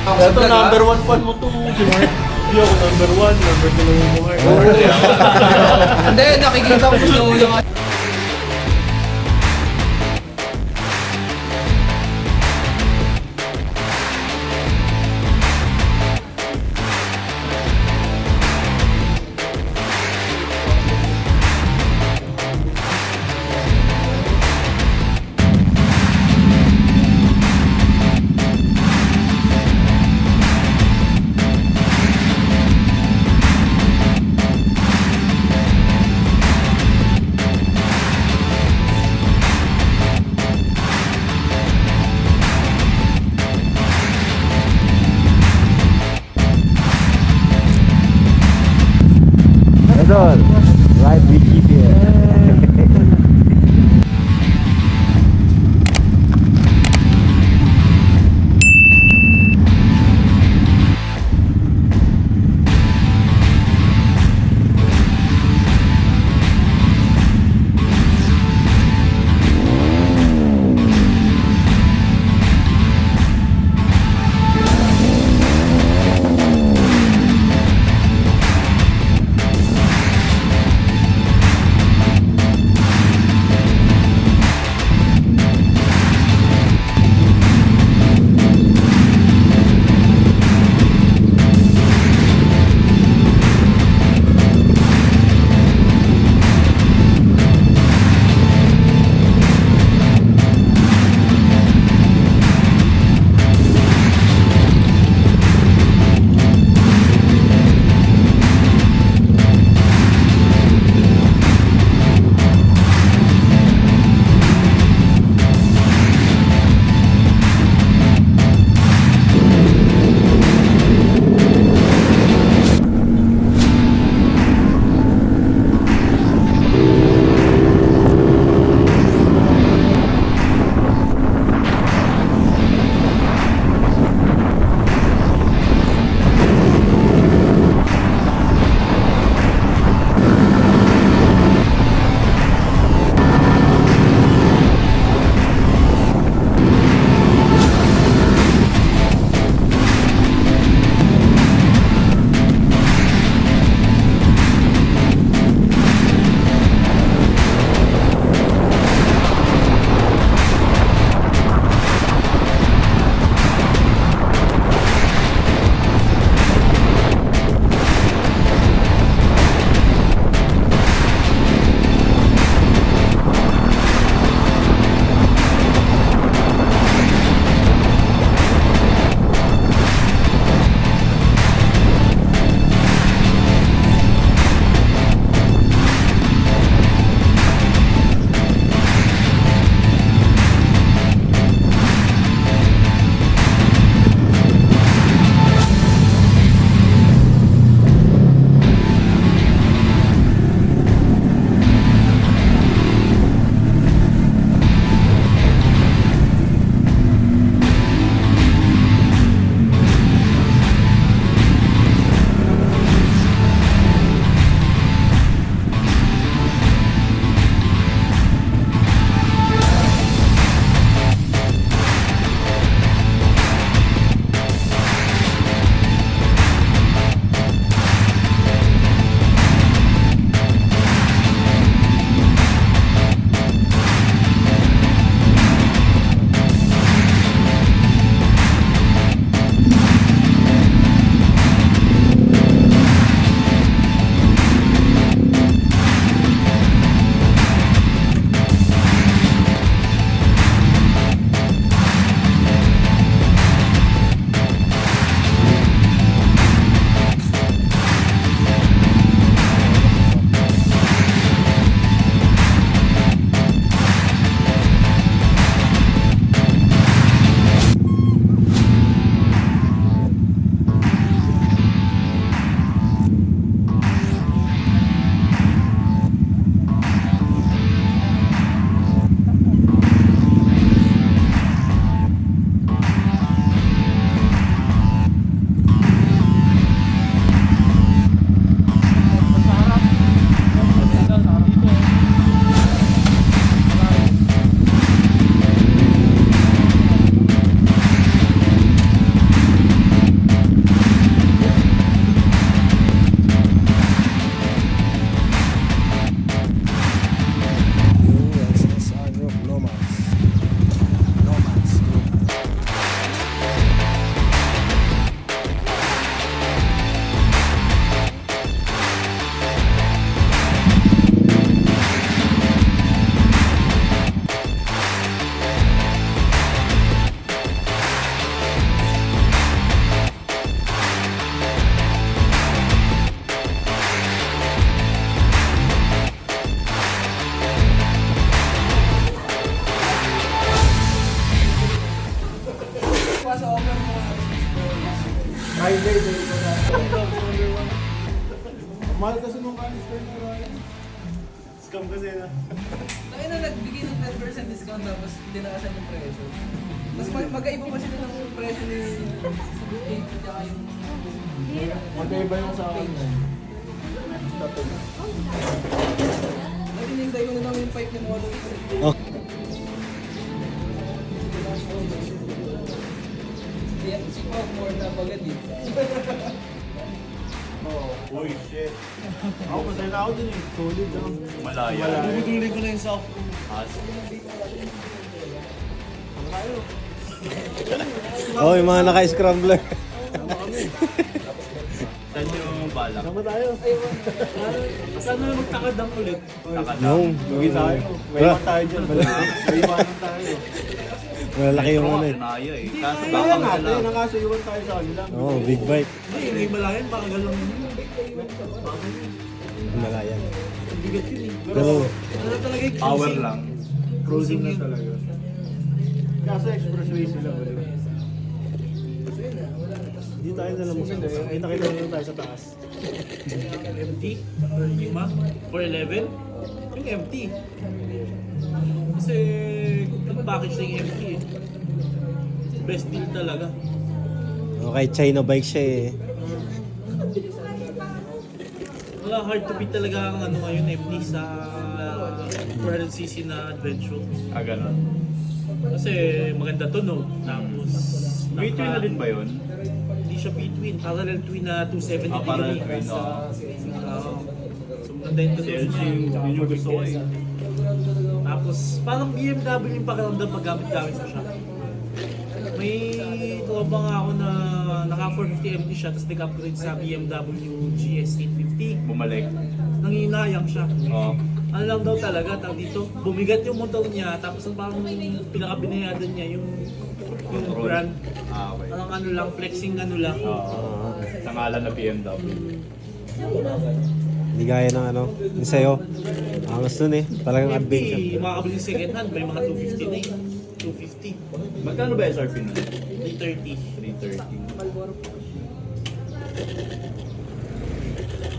Ito, number one fan mo to, si Mark. Hindi ako number one, number two lang yung Mark. Hindi, nakikita ko gusto mo yung Scam kasi na. Tayo na nagbigay ng 10% discount tapos tinaasan yung presyo. Mas magkaiba pa sila ng presyo ni Suzuki tsaka yung... Magkaiba yung sa akin. Naginintay ko na naman yung pipe ni Molo. Oh. Kaya si Pog more na bagad eh. Uy, shit. Ako, masaya na ako dun eh. Solid lang. Malaya. Bubudulin ko na yung soft. Oh, yung mga naka-scrambler. Saan yung balak? Sama tayo. Saan na magtakadang ulit? Yung, Uwi tayo. May iwan tayo dyan. May iwanan tayo. malaki yung ano eh. Kinaya eh. Kaso Kaya baka natin, madala. nakaso iwan tayo sa kanila. Oh, big bike. Hindi malayan, baka galong Malaya. bigat yun eh. Pero, Ano talaga yung Power lang. Cruising na talaga. Kaso expressway sila. Hindi tayo nalamusin eh. Ay nakita na tayo sa taas. MT? Or 5? Or 11? Yung MT. Kasi ang package ng MT eh. Best deal talaga. okay, China bike siya eh. Wala, hard to beat talaga ang ano ngayon MT sa 400cc na adventure. Ganon. Kasi maganda tunog. Tapos Between na din ba yun? hindi siya between. Parallel twin na 270 Parallel degree. twin, oo. So maganda yung tunog LG, niya. yun yung gusto ko eh. Tapos parang BMW yung pakiramdam pag gamit-gamit mo siya. May tropa nga ako na naka 450 MT siya tapos nag-upgrade sa BMW GS 850. Bumalik. Nanginayang siya. Oo. Ano lang daw talaga, tawag dito, bumigat yung motor niya tapos ang parang pinakabinayadan niya yung brand. Okay. Parang ano lang, flexing ano lang. Oo. Sa ngalan na BMW. Hindi gaya ng ano, yung sa'yo. Angas nun eh. Talagang adventure. MT, makakabili second hand, may mga 250 na eh. 250. Magkano ba SRP na? 330. 330.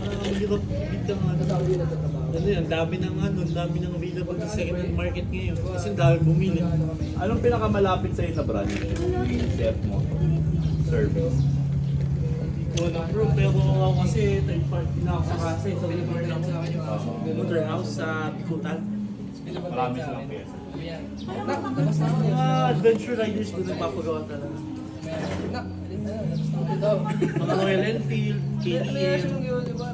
Ang hirap bigyan ng ano. Ano yan, dami ng ano, dami ng available sa second hand market ngayon. Kasi ang dami bumili. Anong pinakamalapit sa'yo na branch? Yung CF mo? Service. Wala bro, pero ako kasi third party na ako sa kasi. So, deliver lang sa akin yung motor house sa Bikutan. Marami silang pyesa. Mga adventure riders ko nagpapagawa talaga. Mga Royal Enfield, KTM.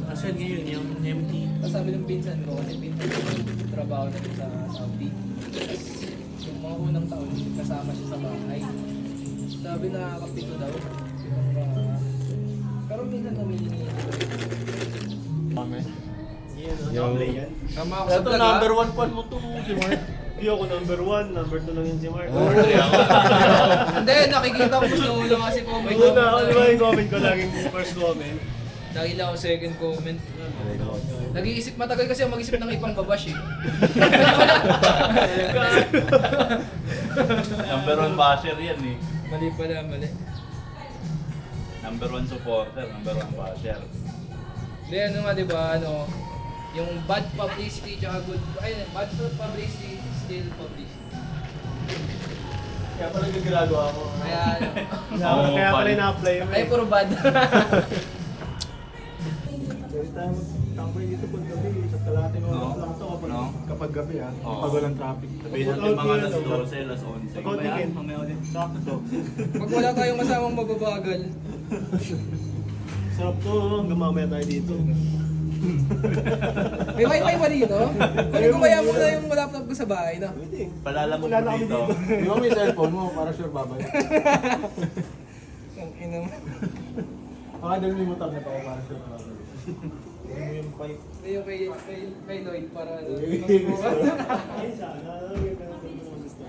Kasi ngayon yung MT. Sabi ng pinsan ko, kasi pinsan ko trabaho na sa Saudi. Tapos yung mga unang taon, kasama siya sa bahay. Sabi na kapito daw. Pero minsan humihingi. Yung, Tama ako Ito number 1 fan mo to si Mark. Hindi ako number 1, number 2 lang yun si Mark. Hindi, nakikita ko gusto mo lang kasi comment. Una, ako diba yung comment ko laging first comment. Nakita ko second comment. Nag-iisip, matagal kasi ako mag-isip ng ibang babash eh. Number 1 basher yan eh. Mali pala, mali. Number 1 supporter, number 1 basher. Hindi, ano nga diba, ano, yung bad publicity tsaka good, ay, bad publicity, still publicity. Kaya pala yung ginagawa ko. Kaya ano, Kaya pala ina-apply mo ay puro bad. Every time tambay dito pag gabi, sa kalating oras No. lang ito No. kapag gabi ah. Oo. Pag walang traffic. Sabihin natin mga alas 12, alas 11. Pag weekend. Mamaya ulit. Sakto. Pag wala tayong masamang mababagal, Sarap to, hanggang mamaya tayo dito. may wifi ba dito? Kunin ko kaya muna yung laptop ko sa bahay na. Pwede. Palalamog Wala na mo kami dito. dito. Di ba may cellphone mo para sure babalik? Ang ina mo. Baka nalimutan na tayo para sure babalik. Ano mo yung pipe? Hindi yung kay Lloyd para ano. Ay, sana. Ay, ganun mo sa